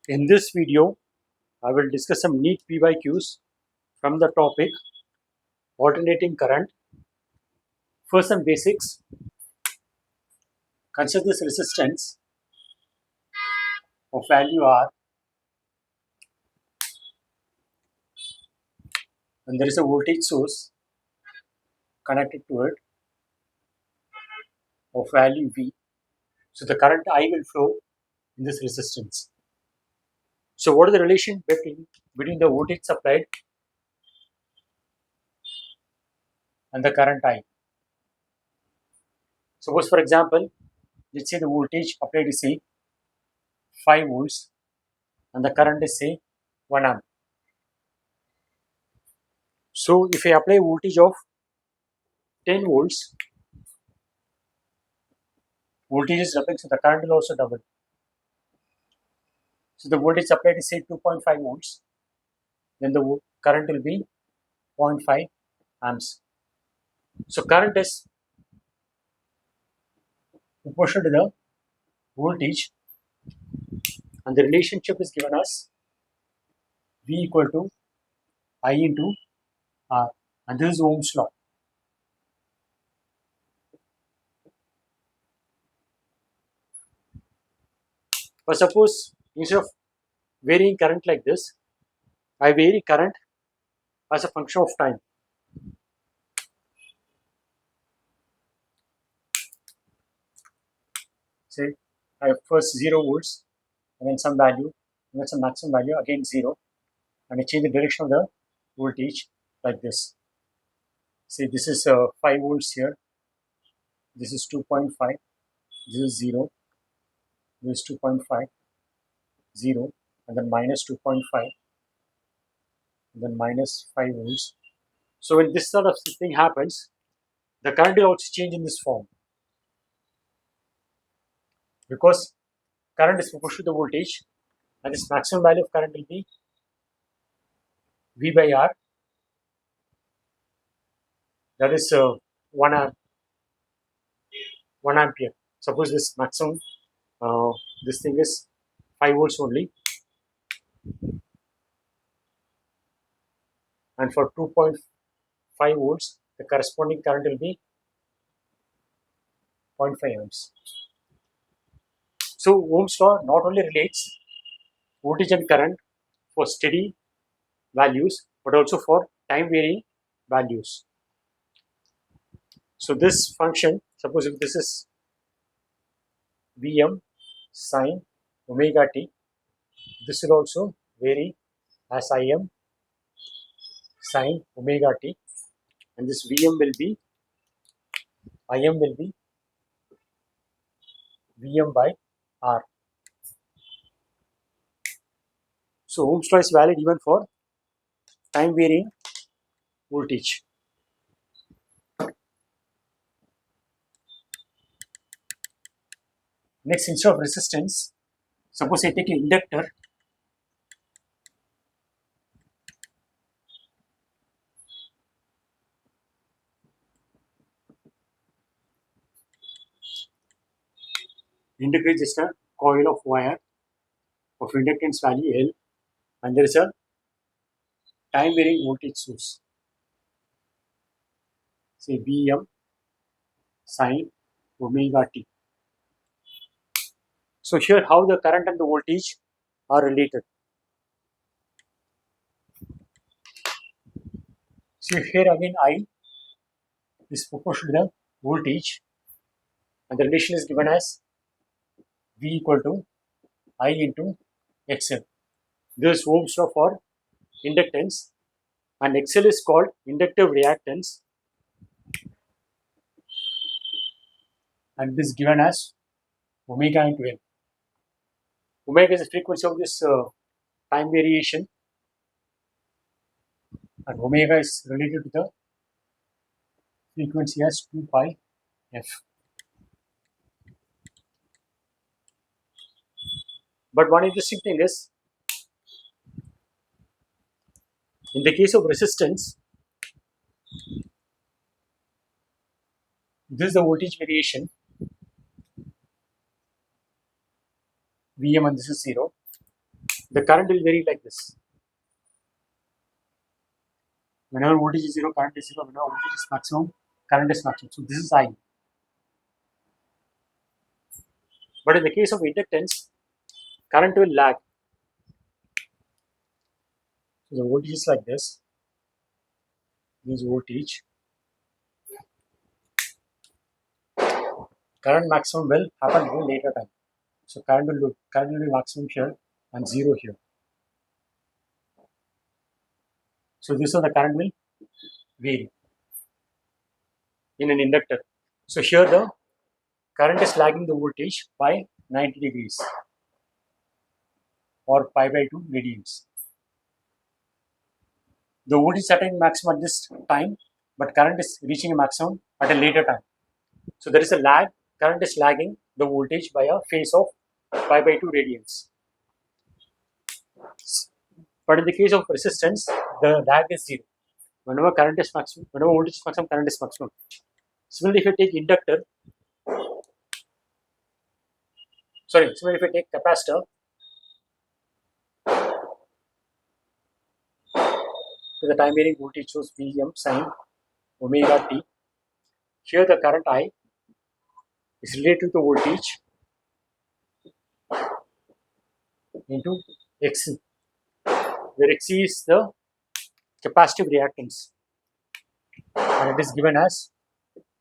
In this video, I will discuss some NEET PYQs from the topic alternating current. First, some basics. Consider this resistance of value R, and there is a voltage source connected to it of value V. So the current I will flow in this resistance. So what is the relation between the voltage supplied and the current I? Suppose, for example, let's say the voltage applied is say 5 volts and the current is say 1 amp. So if I apply voltage of 10 volts, voltage is doubling, so the current will also double. So the voltage supplied is say 2.5 volts, then the current will be 0.5 amps. So current is proportional to the voltage, and the relationship is given as V equal to I into R, and this is Ohm's law. But suppose instead of varying current like this, I vary current as a function of time. Say I have first 0 volts, and then some value, and then some maximum value, again 0, and I change the direction of the voltage like this. Say this is 5 volts here, this is 2.5, this is 0, this is 2.5, 0, and then minus 2.5, and then minus 5 volts. So when this sort of thing happens, the current will also change in this form, because current is proportional to the voltage, and this maximum value of current will be V by R, that is 1 ampere. Suppose this maximum, this thing is 5 volts only, and for 2.5 volts, the corresponding current will be 0.5 amps. So Ohm's law not only relates voltage and current for steady values, but also for time varying values. So this function, suppose if this is Vm sine omega t, this will also vary as Im sine omega t, and this Im will be Vm by R. So Ohm's law is valid even for time varying voltage. Next, instead of resistance, suppose I take an inductor. Inductor is just a coil of wire of inductance value L, and there is a time varying voltage source, say Vm sine omega t. So here how the current and the voltage are related. So here again I is proportional to the voltage, and the relation is given as V equal to I into XL. This is Ohm's law for inductance, and XL is called inductive reactance, and this is given as omega into N. Omega is the frequency of this time variation, and omega is related to the frequency as 2 pi f. But one interesting thing is, in the case of resistance, this is the voltage variation Vm, and this is 0. the current will vary like this. Whenever voltage is 0, current is 0. Whenever voltage is maximum, current is maximum. So this is I. But in the case of inductance, current will lag. So the voltage is like this. This is voltage. Current maximum will happen at a later time. So current will be maximum here and 0 here. So this is the current will vary in an inductor. So here the current is lagging the voltage by 90 degrees or pi by 2 radians. The voltage is attaining maximum at this time, but current is reaching a maximum at a later time. So there is a lag. Current is lagging the voltage by a phase of pi by 2 radians. But in the case of resistance, the lag is 0. Whenever current is maximum, whenever voltage is maximum, current is maximum. Similarly, if you take inductor, similarly if you take capacitor, to the time varying voltage shows Vm sin omega t. Here the current I is related to the voltage into Xc, where Xc is the capacitive reactance, and it is given as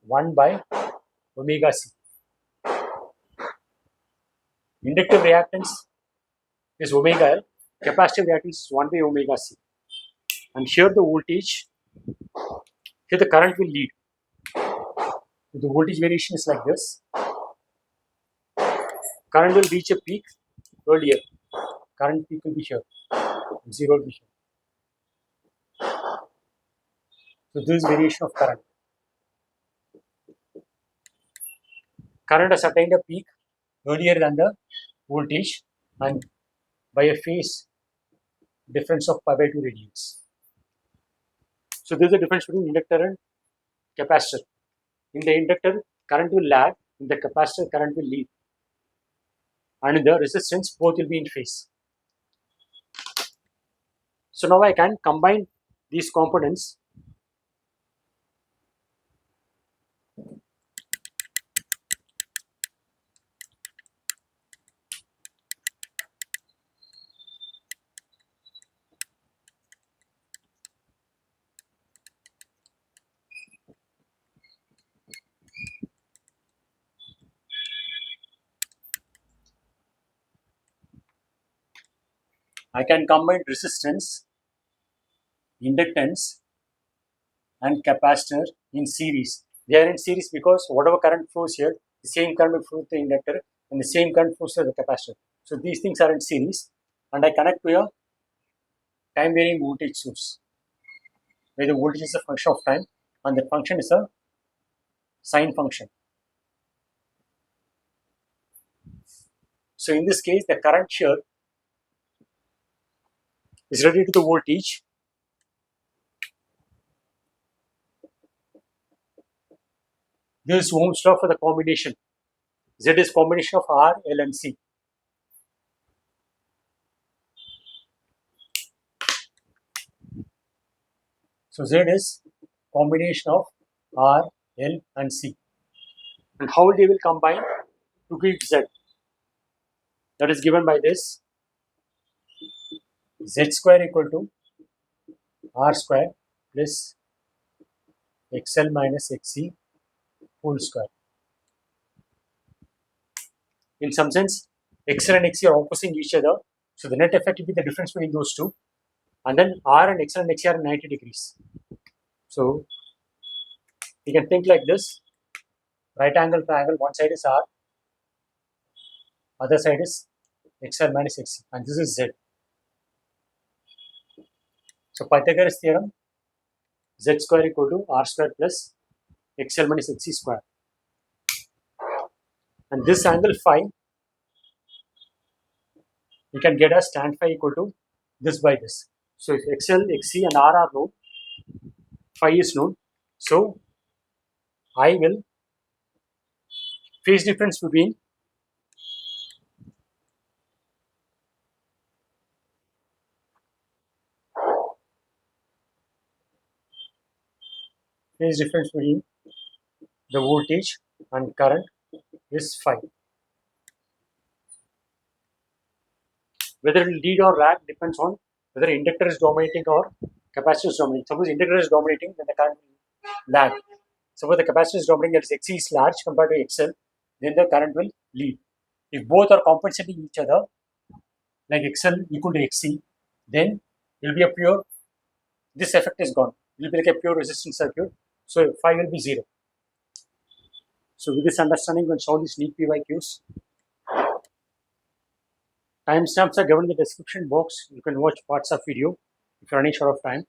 1 by omega c. Inductive reactance is omega L, capacitive reactance is 1 by omega c. And here the voltage, here the current will lead. The voltage variation is like this. Current will reach a peak earlier. Current peak will be here. 0 will be here. So this is variation of current. Current has attained a peak earlier than the voltage and by a phase difference of pi by 2 radians. So this is the difference between inductor and capacitor. In the inductor, current will lag. In the capacitor, current will lead. And in the resistance, both will be in phase. So now I can combine these components. I can combine resistance, inductance, and capacitor in series. They are in series because whatever current flows here, the same current will flow to the inductor and the same current flows to the capacitor. So these things are in series, and I connect to a time varying voltage source, where the voltage is a function of time and the function is a sine function. So in this case, the current here is related to the voltage. This is Ohm's law for the combination. Z is combination of R, L and C. So Z is combination of R, L and C. And how they will combine to give Z? That is given by this. Z square equal to R square plus XL minus XC whole square. In some sense, XL and XC are opposing each other. So the net effect will be the difference between those two. And then R and XL and XC are 90 degrees. So you can think like this. Right angle triangle, one side is R, other side is XL minus XC, and this is Z. So Pythagoras theorem, Z square equal to R square plus XL minus XC square. And this angle phi, you can get as tan phi equal to this by this. So if XL, XC and R are known, phi is known. So I will phase difference between phase difference between the voltage and current is phi. Whether it will lead or lag depends on whether inductor is dominating or capacitor is dominating. Suppose inductor is dominating, then the current will lag. Suppose the capacitor is dominating, that is Xc is large compared to XL, then the current will lead. If both are compensating each other, like XL equal to Xc, then it will be a pure, this effect is gone. It will be like a pure resistance circuit. So phi will be 0. So with this understanding, we can solve these NEET PYQs. Timestamps are given in the description box. You can watch parts of video if you're running short of time.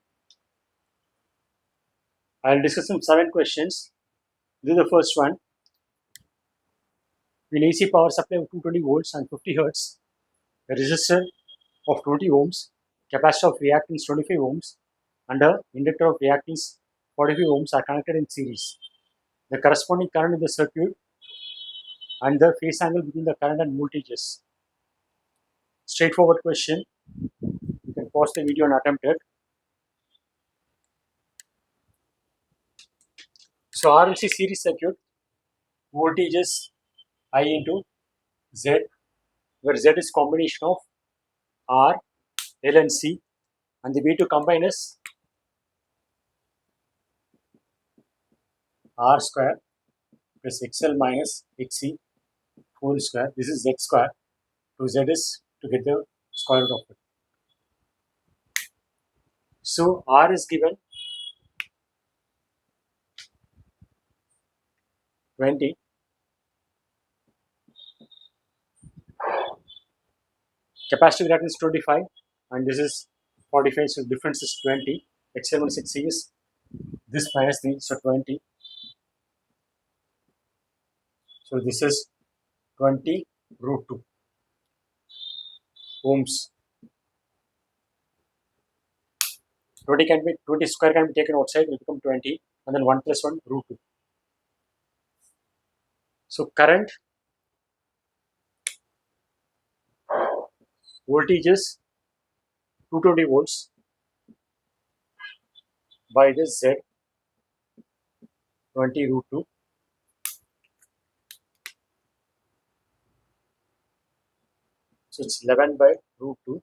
I'll discuss some 7 questions. This is the first one. In AC power supply of 220 volts and 50 Hz, a resistor of 20 ohms, capacitor of reactance 25 ohms, and a inductor of reactance 45 ohms are connected in series. The corresponding current in the circuit and the phase angle between the current and voltages. Straightforward question. You can pause the video and attempt it. So RLC series circuit, voltage is I into Z, where Z is combination of R, L and C, and the way to combine is R square plus XL minus XC whole square. This is Z square. So Z is to get the square root of it. So R is given 20. Capacitive reactance is 25 and this is 45, so the difference is 20. XL minus XC is this minus the, so 20. So this is 20 root 2 ohms. 20 square can be taken outside, it will become 20, and then 1 plus 1 root 2. So current, voltage is 220 volts by this Z 20 root 2. So it's 11 by root 2,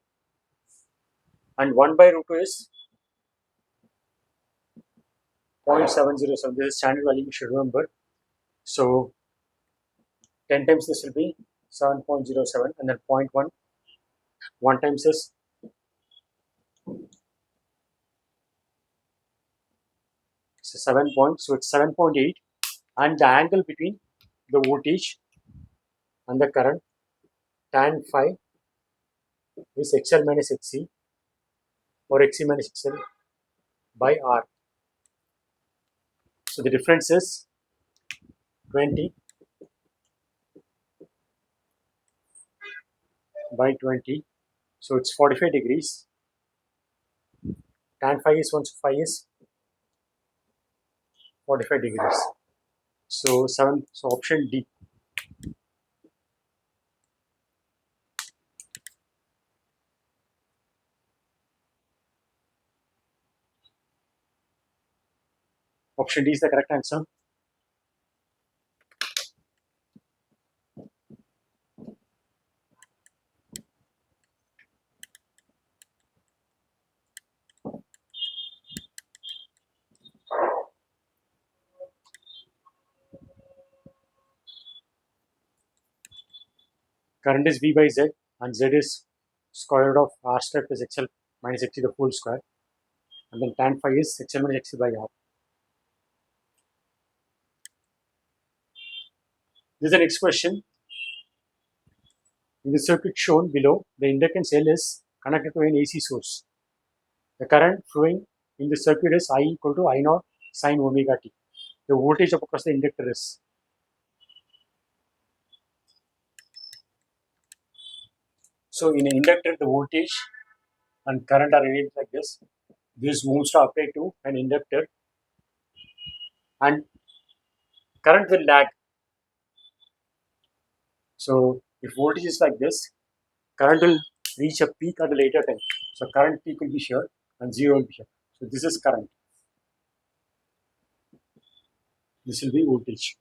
and 1 by root 2 is 0.707. This is standard value, you should remember. So 10 times this will be 7.07, and then 0.1, 1 times is 7 points, so it's 7.8, and the angle between the voltage and the current, tan phi, is XL minus XC or XC minus XL by R. So the difference is 20 by 20, so it's 45 degrees. Tan phi is 1, so phi is 45 degrees. So option D. Option D is the correct answer. Current is V by Z, and Z is square root of R square plus XL minus XC the whole square, and then tan phi is XL minus XC by R. This is the next question. In the circuit shown below, the inductance L is connected to an AC source. The current flowing in the circuit is I equal to I naught sin omega t. The voltage across the inductor is. So in an inductor, the voltage and current are arranged like this. This moves to apply to an inductor, and current will lag. So if voltage is like this, current will reach a peak at a later time. So current peak will be here and 0 will be here. So this is current. This will be voltage.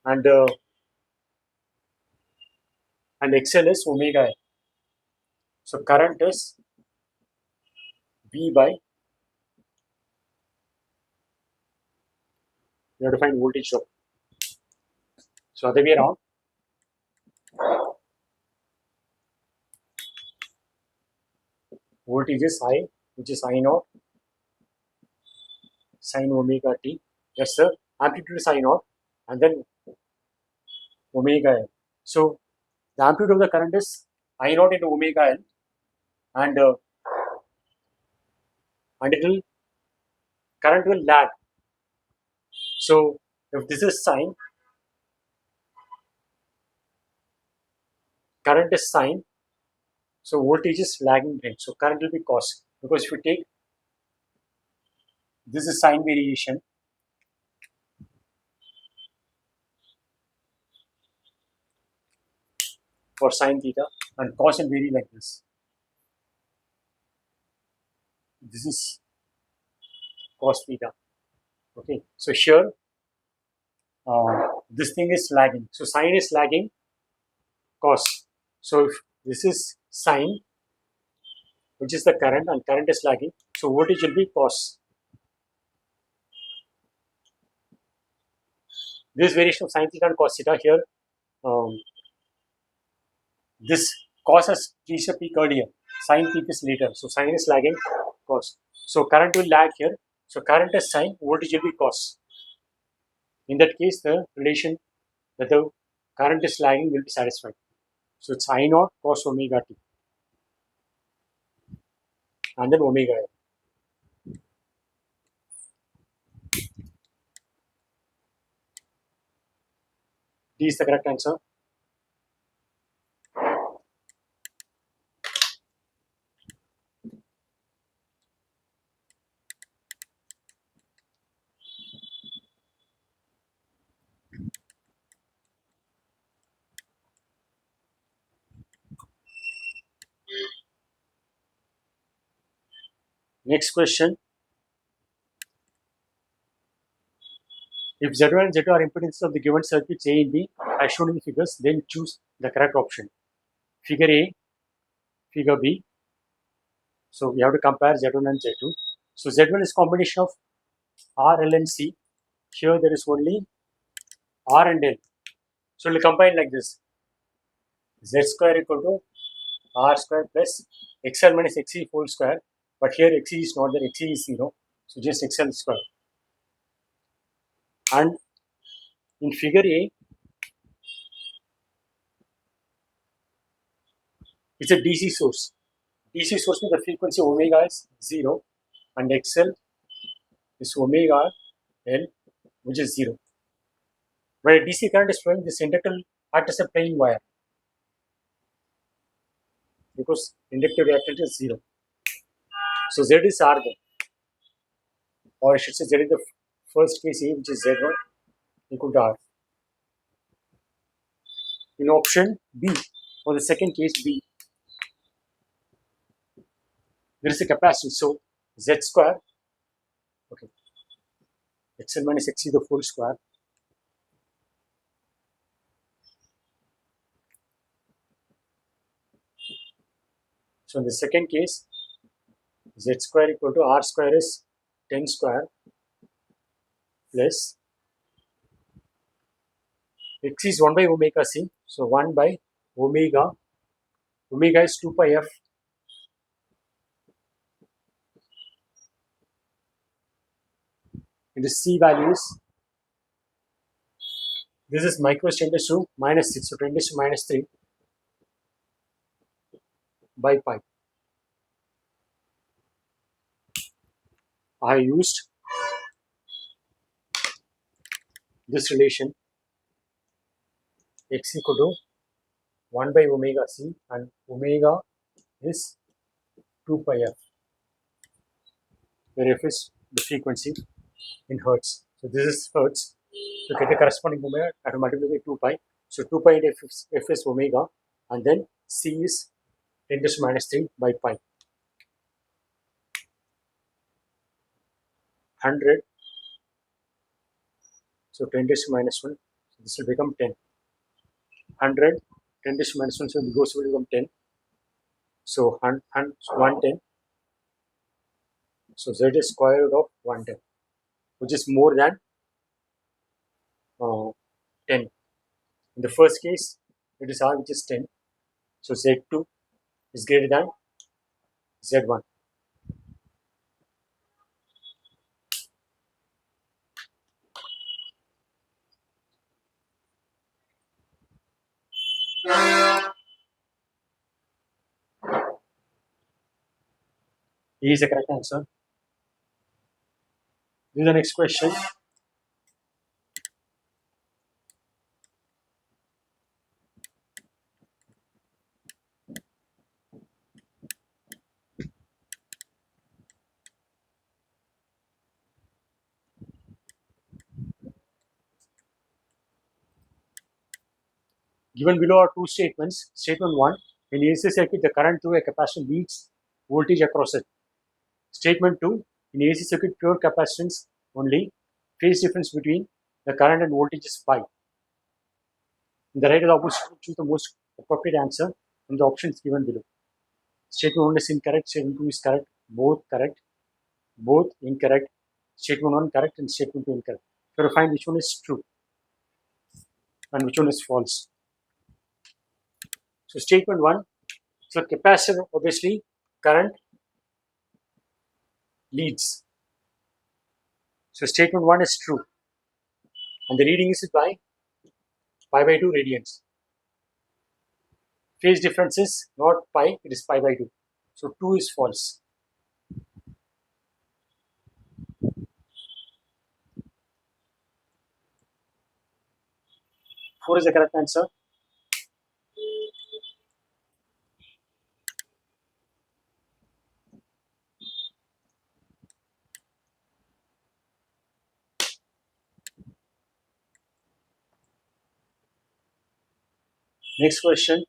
And XL is omega L. So current is V by, you have to find voltage drop. So other way around, voltage is I, which is I naught sin omega t. Yes, sir. Amplitude is I naught, and then omega L. So the amplitude of the current is I naught into omega L, and current will lag. So if this is sine, current is sine, so voltage is lagging behind. So current will be cos, because if you take this is sine variation, for sine theta, and cos will vary like this. This is cos theta. Okay, so here this thing is lagging. So sine is lagging cos. So if this is sine, which is the current, and current is lagging, so voltage will be cos. This variation of sine theta and cos theta here, this cos has reached a peak earlier, sine peak is later. So sine is lagging cos. So current will lag here. So current is sine, voltage will be cos. In that case, the relation that the current is lagging will be satisfied. So it's I naught cos omega t, and then omega L. D is the correct answer. Next question. If Z1 and Z2 are impedances of the given circuits A and B as shown in the figures, then choose the correct option. Figure A, figure B. So we have to compare Z1 and Z2. So Z1 is combination of R, L and C. Here there is only R and L. So we'll combine like this. Z square equal to R square plus XL minus XE whole square. But here XE is not there, XE is 0. So just XL square. And in figure A, it's a DC source. DC source means the frequency omega is 0 and XL is omega L, which is 0. When a DC current is flowing, this inductor will act as a plain wire because inductive reactance is 0. So Z is R then, or I should say Z in the first case A, which is Z1 equal to R. In option B, for the second case B, there is a capacitance. So Z square, okay, XL minus XC the full square. So in the second case, Z square equal to R square is 10 square plus X is 1 by omega C. So 1 by omega. Omega is 2 pi F. And the C values, this is micro 10 to minus 6. So 10 to minus 3 by pi. I used this relation X equal to 1 by omega C and omega is 2 pi F, where F is the frequency in hertz. So this is hertz. To get the corresponding omega, I have to multiply by 2 pi. So 2 pi into F is omega, and then C is 10 to minus 3 by pi. 100 So 10 raised to minus 1. So this will become 10. 100, 10 raised to minus 1, so it goes to become 10. So 110. So z is square root of 110, which is more than 10. In the first case, it is R, which is 10. So z2 is greater than z1. E is the correct answer. This is the next question. Given below are two statements. Statement 1, in AC circuit, the current through a capacitor leads voltage across it. Statement 2, in AC circuit, pure capacitance only, phase difference between the current and voltage is pi. In the right of the option, choose the most appropriate answer from the options given below. Statement 1 is incorrect, statement 2 is correct, both incorrect, statement 1 correct and statement 2 incorrect. So to find which one is true and which one is false. So statement 1, so capacitor obviously current leads. So statement 1 is true and the reading is by pi by 2 radians. Phase difference is not pi, it is pi by 2. So 2 is false. Four is the correct answer. Next question.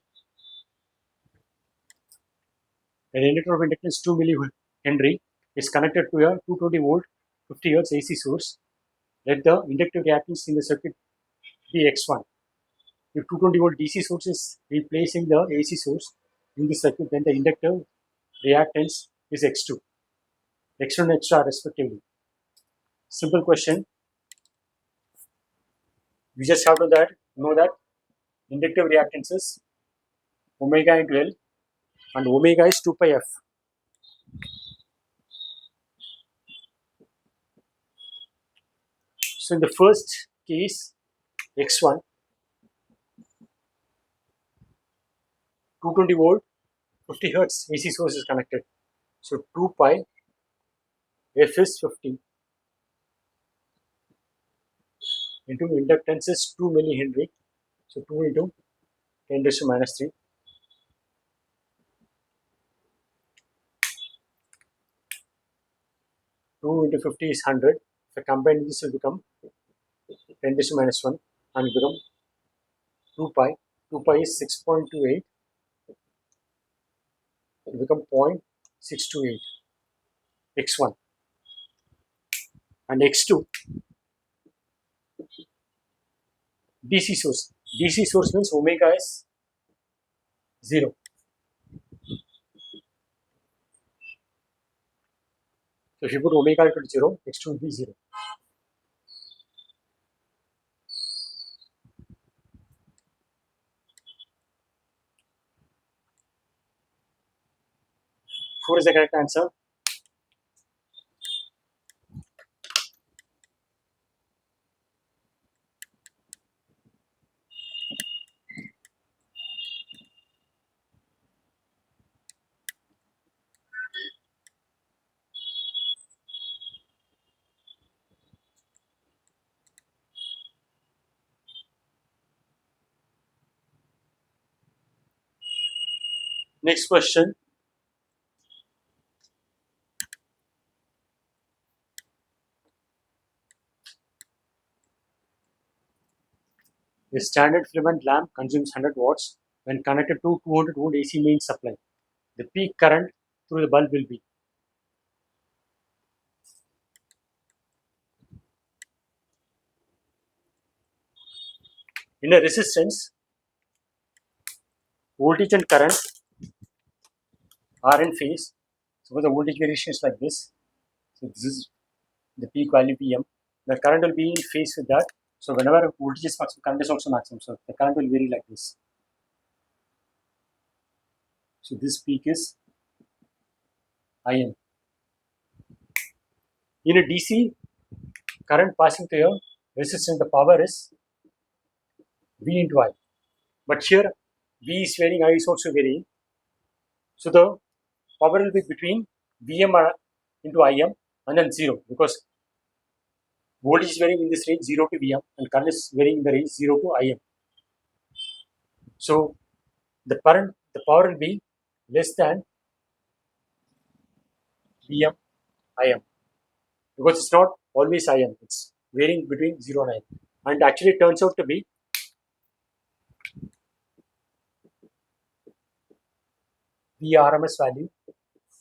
An inductor of inductance 2 millihenry is connected to a 220 volt 50 Hz AC source. Let the inductive reactance in the circuit be X1. If 220 volt DC source is replacing the AC source in the circuit, then the inductive reactance is X2. X1 and X2 are respectively. Simple question. We just have to know that inductive reactance is omega into L and omega is 2 pi F. So in the first case, X1, 220 volt 50 Hz AC source is connected. So 2 pi F is 50 into inductance is 2 millihenry. So 2 into 10 raised to minus 3. 2 into 50 is 100. If I combine this, will become 10 raised to minus 1 and it become 2 pi. 2 pi is 6.28. It will become 0.628 x1 and x2 DC source. DC source means omega is 0. So if you put omega equal to 0, x2 will be 0. Four is the correct answer. Next question. A standard filament lamp consumes 100 watts when connected to 200 volt AC main supply. The peak current through the bulb will be. In a resistance, voltage and current are in phase. Suppose the voltage variation is like this. So this is the peak value Pm. The current will be in phase with that. So whenever voltage is maximum, current is also maximum. So the current will vary like this. So this peak is Im. In a DC, current passing through a resistance, the power is V into I. But here V is varying, I is also varying. So the power will be between Vm into Im and then 0, because voltage is varying in this range 0 to Vm and current is varying in the range 0 to Im. So the power will be less than Vm Im, because it's not always Im, it's varying between 0 and Im. And actually it turns out to be V RMS value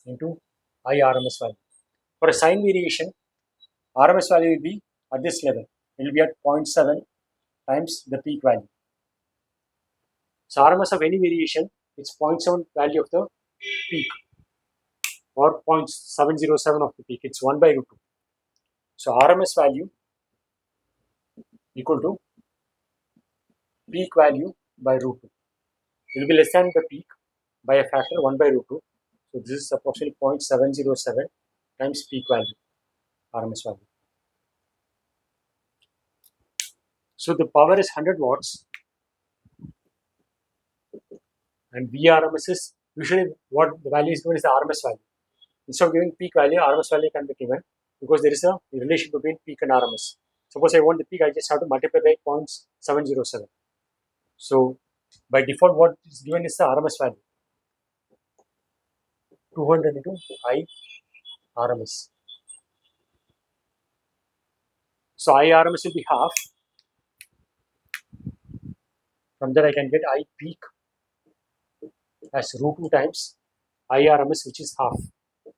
into I RMS value. For a sign variation, RMS value will be at this level. It will be at 0.7 times the peak value. So RMS of any variation, it's 0.7 value of the peak, or 0.707 of the peak. It's 1 by root 2. So RMS value equal to peak value by root 2. It will be less than the peak by a factor 1 by root 2. So this is approximately 0.707 times peak value, RMS value. So the power is 100 watts, and VRMS is usually what the value is given is the RMS value. Instead of giving peak value, RMS value can be given, because there is a relation between peak and RMS. Suppose I want the peak, I just have to multiply by 0.707. So by default, what is given is the RMS value, 200 into I RMS. So I RMS will be half. From there I can get I peak as root 2 times I RMS, which is half. So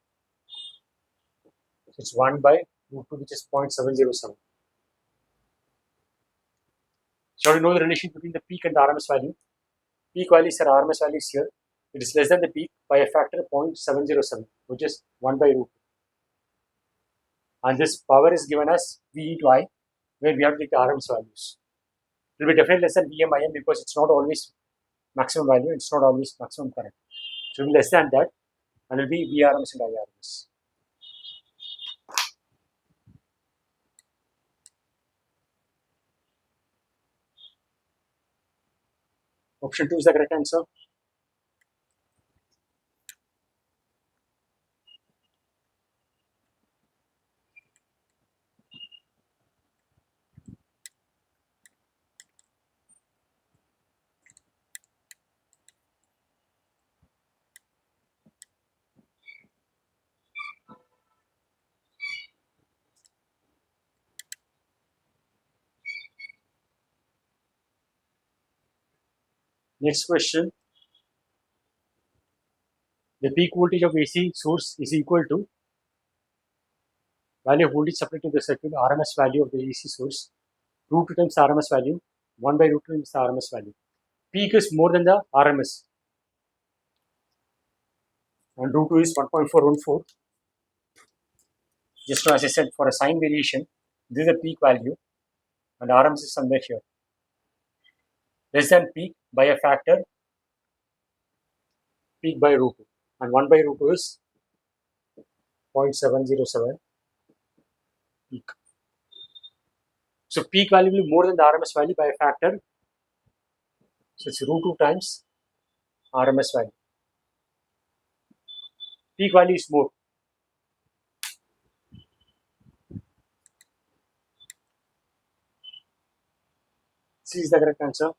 it's 1 by root 2, which is 0.707. So you know the relation between the peak and the RMS value. Peak value is here, RMS value is here. It is less than the peak by a factor of 0.707, which is 1 by root 2. And this power is given as V into I, where we have to take the RMS values. It will be definitely less than Vm Im, because it's not always maximum value, it's not always maximum current. So it will be less than that, and it will be VRMS and IRMS. Option 2 is the correct answer. Next question. The peak voltage of AC source is equal to value of voltage supplied to the circuit, RMS value of the AC source, root 2 times the RMS value, 1 by root 2 times the RMS value. Peak is more than the RMS, and root 2 is 1.414. Just as I said, for a sign variation, this is the peak value, and RMS is somewhere here. Less than peak by a factor, peak by root 2, and 1 by root 2 is 0.707 peak. So peak value will be more than the RMS value by a factor. So it's root 2 times RMS value. Peak value is more. C is the correct answer.